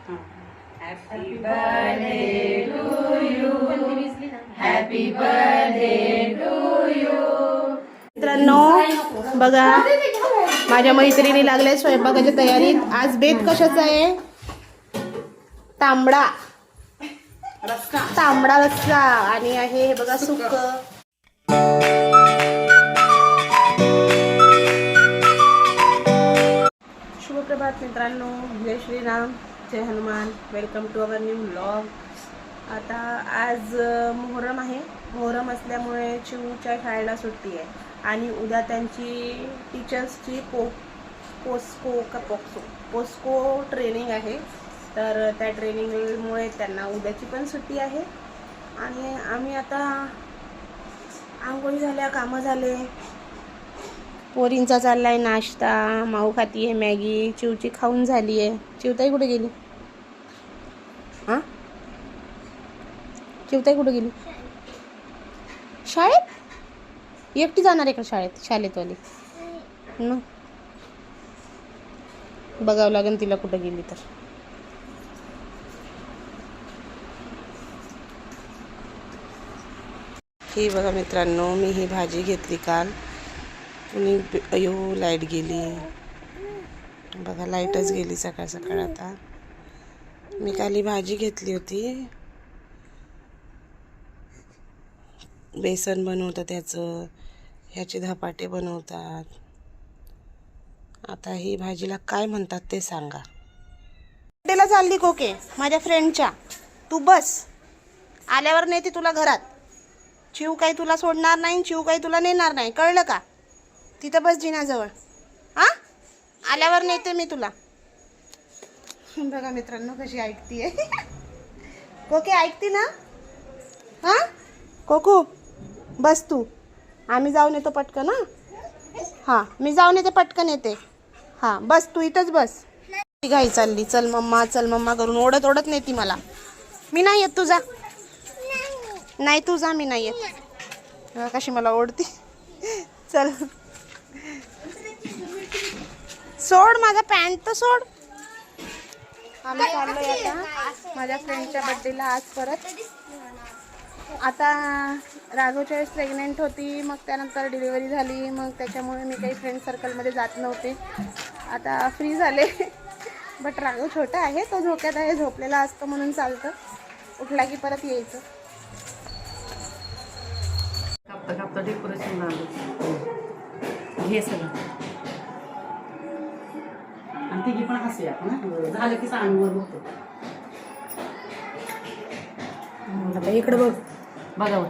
Happy birthday to you, happy birthday to you. मित्रांनो बघा, माझ्या मैत्रिणी लागल्या स्वयंपाकाच्या तयारीत. आज बेत कशाचा आहे? तांबडा रस्सा आणि आहे हे बघा सुक्क. शुभप्रभात मित्रांनो, जय श्रीराम, जय Hanuman. Welcome to our new vlog. आता आज मोहरम आहे. मोहरम असल्यामुळे चिवच्या शाळेला सुट्टी आहे आणि उद्या त्यांची टीचर्सची पोस्को ट्रेनिंग आहे. तर त्या ट्रेनिंगमुळे त्यांना उद्याची पण सुट्टी आहे. आणि आम्ही आता आंघोळी झाल्या, कामं झाले, पोरींचा चाललाय नाश्ता. माऊ खाती आहे मॅगी, चिवची खाऊन झाली आहे. चिवताई कुठे गेली? हां, चिवताई कुठे गेली? शाळेत? एकटी जाणार आहे का शाळेतवाली? मग बघावं लागेल तिला कुठं गेली तर. ही बघा मित्रांनो, मी ही भाजी घेतली काल. लाईट गेली बघा, लाईटच गेली सकाळ सकाळ. आता मी काल ही भाजी घेतली होती. बेसन बनवतं त्याचं, ह्याचे धपाटे बनवतात. आता ही भाजीला काय म्हणतात ते सांगा. बर्थडेला चालली कोके माझ्या फ्रेंडच्या. तू बस, आल्यावर नेते तुला घरात. चिव काही तुला सोडणार नाही, चिव काही तुला नेणार नाही, कळलं का? तिथं बस जिन्याजवळ. हां, आल्यावर नेते मी तुला. बघा मित्रांनो कशी ऐकतीये. कोके ऐकती ना? हां कोको बस तू, आम्ही जाऊन येतो पटकन. हां मी जाऊन येते पटकन येते. हां बस तू इथंच बस. घाई चालली, चल मम्मा करून ओढत ओढत नेती मला. मी नाही येत, तुझा नाही, तुझा मी नाही येत. कशी मला ओढती. चल सोड माझा पॅन्ट तर सोड. आम्ही चाललोय आता माझ्या फ्रेंडच्या बर्थडेला आज परत. आता राघवच्या वेळेस प्रेग्नेंट होती, मग त्यानंतर डिलिव्हरी झाली, मग त्याच्यामुळे मी काही फ्रेंड सर्कलमध्ये जात नव्हते. आता फ्री झाले. बट राघव छोटा आहे, तो झोक्यात आहे, झोपलेला असतो म्हणून चालतं. उठला की परत यायचं. कापता डेकोरेशन घे सगळं. आणि तिघी पण हसूया ना, झालं की सांगवर होतो. आता इकडे बघ, बघावं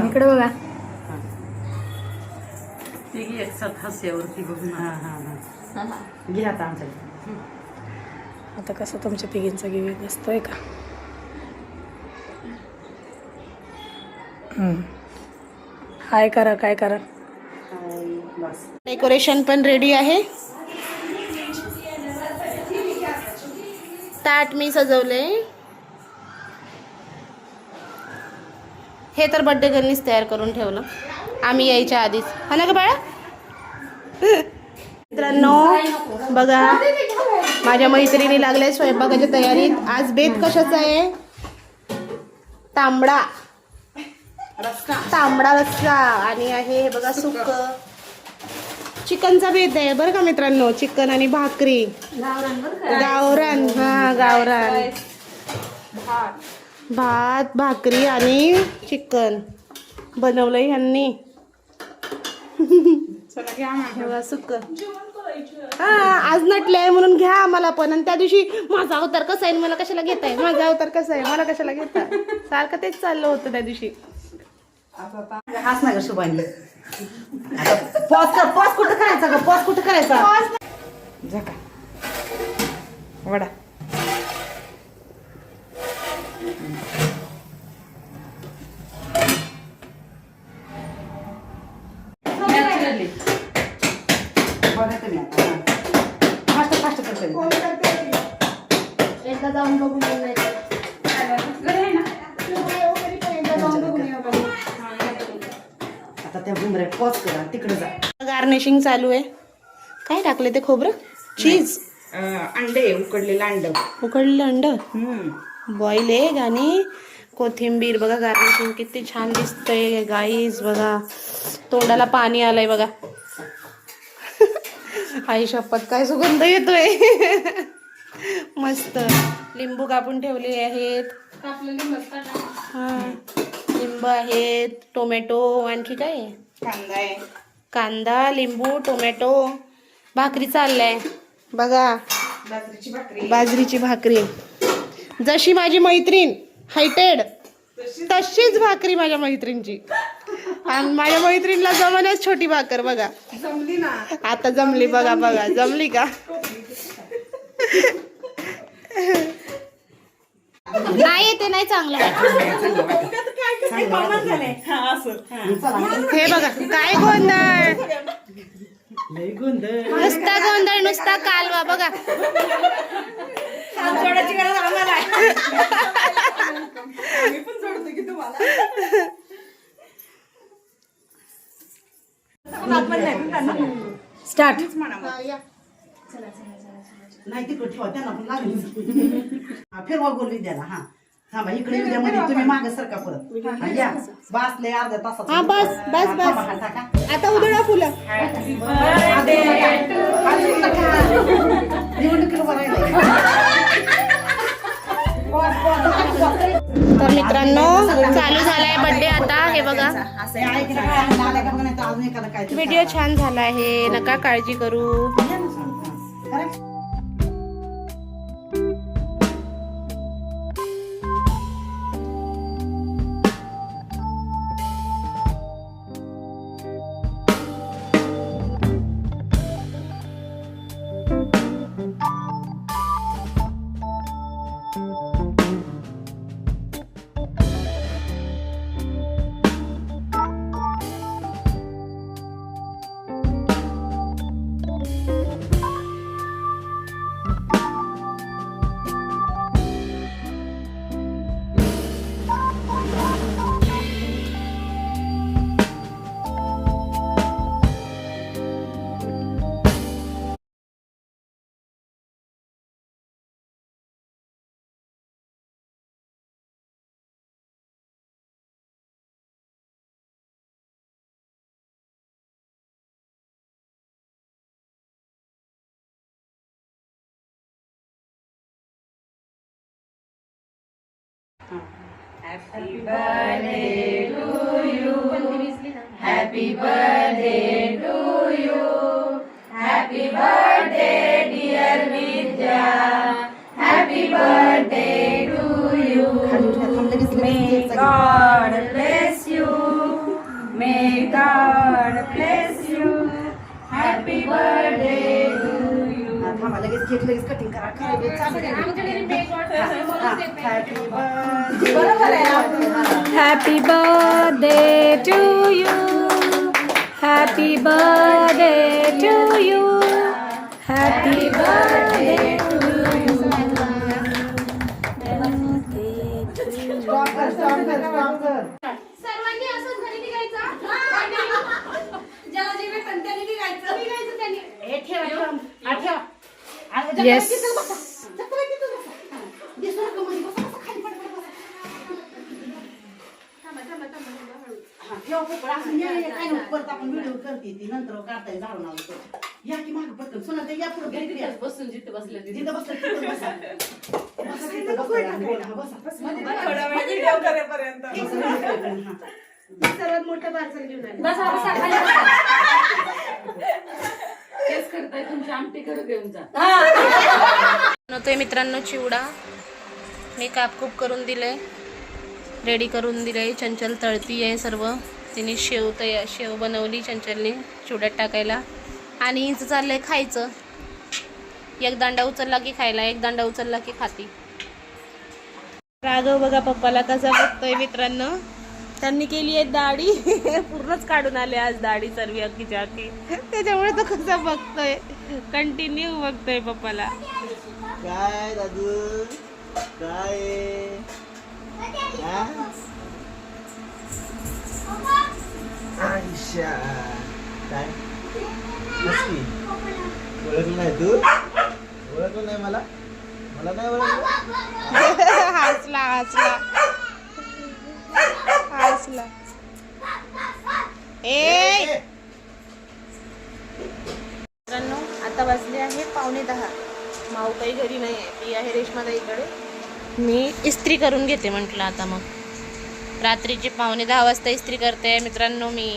इकडे बघा. तिघी एकसाथ हस्यावरती बघून. घे आता आमच्या. आता कसं तुमच्या तिघींचा गिवी असतोय का? हाय करा, काय करा. डेकोरेशन पण रेडी आहे. ताट मी सजवले. हे तर बर्थडे गर्लनीच तयार करून ठेवलं आम्ही यायच्या आधीच. हा ना का बाळा? मित्रांनो बघा, माझ्या मैत्रिणी लागल्या स्वयंपाकाच्या तयारीत. आज बेत कशाचा आहे? तांबडा रस्सा आणि आहे हे बघा सुक्क. चिकनचा बेत आहे बरं का मित्रांनो. चिकन आणि भाकरी, गावरान. हा गावरान भात, भाकरी आणि चिकन बनवलंय ह्यांनी. सुक्क. हा आज नटले आहे म्हणून घ्या आम्हाला पण. आणि त्या दिवशी माझा अवतार कसा आहे, मला कशाला घेताय? माझा अवतार कसा आहे, मला कशाला घेताय? सारखं तेच चाललं होतं त्या दिवशी. हाच ना ग शुभांगी. पॉज कुठं करायचा ग? पॉज कुठं करायचा? जा का वडा. बघा तुम्ही आता फास्ट करते. एकदा जाऊन बघून आता त्या बुमऱ्या पॉज करा, तिकडे जा. गार्निशिंग चालू आहे. काय टाकले ते खोबरं? चीज, अंडे, उकडलेलं अंड. उकडलेलं अंड, बॉईल एग आणि कोथिंबीर. बघा गार्निशिंग किती छान दिसतंय गाईज. बघा तोंडाला पाणी आलंय बघा. आई शपथ काय सुगंध येतोय. मस्त. लिंबू कापून ठेवले आहेत. हा, लिंबू आहेत, टोमॅटो, आणखी काय आहे? कांदा आहे. कांदा, लिंबू, टोमॅटो. भाकरी चाललाय बघा. बाजरीची भाकरी. जशी माझी मैत्रीण हायटेड तशीच भाकरी माझ्या मैत्रिणीची. आणि माझ्या मैत्रिणीला जमण्यास छोटी भाकर. बघा जमली ना आता. जमली बघा. बघा जमली का? नाही ते नाही चांगलं. हे बघा काय गोंधळ. नुसता गोंधळ, नुसता कालवा. बघा स्टार्ट. नाही तिकडे ठेवा त्यांना पण लागेल. फिरवा गोल द्याला. हा थांबा इकडे उद्या मध्ये तुम्ही मागे सरका परत. हा, या बसले अर्ध्या तासात. हा बस बस बस. आता उधळा फुलं. निवडणुकीला भरायला. तर मित्रांनो चालू झालाय बर्थडे आता. हे बघा व्हिडिओ छान झाला आहे. नका काळजी करू. Happy birthday to you. Happy birthday to you. Happy birthday dear Vidya. Happy birthday to you. May God bless you. May God bless you. Happy birthday to you. थांबा लगेच केक लगेच कटिंग करा. Happy birthday to you. Happy birthday to you. Happy birthday to you. सर्वांनी असंच घरी निघायचं. ज्याला जे भेटन त्याने निघायचं त्यांनी. हे ठेवा. Yes. परत आपण व्हिडिओ करते ती नंतर काढताय झाडून आलो. या की माग पटकन सुना ते या पुढे बसून जिथं बसलं तिथं बसा. बसा तिथं बसा. सर्वात मोठं पार्सल घेऊन आले. बनवतोय मित्रांनो चिवडा. मी कापकूप करून दिले, रेडी करून दिले. चंचल तळती आहे सर्व. तिने शेव बनवली चंचलने चिवड्यात टाकायला. आणि हिचं चाललंय खायचं. एक दांडा उचलला की खायला, एक दांडा उचलला की खाती. राघव बघा पप्पाला कसा बघतोय मित्रांनो. त्यांनी केली आहे दाढी. पूर्णच काढून आले आज दाढी सर्व अख्खीच्या अख्खी. त्याच्यामुळे तो कसा बघतोय, कंटिन्यू बघतोय पप्पाला. काय दादू काय आयशा काय नक्की. ओळखलं नाही तू? ओळखलं नाही मला? मला नाही ओळखलं? हसला हसला हसला. ए मित्रांनो, आता वाजले आहे 9:15. माऊ काही घरी नाही आहे, ती आहे रेश्माताईकडे. मी इस्त्री करून घेते म्हटलं आता. मग रात्रीचे 9:15 वाजता इस्त्री करते मित्रांनो मी.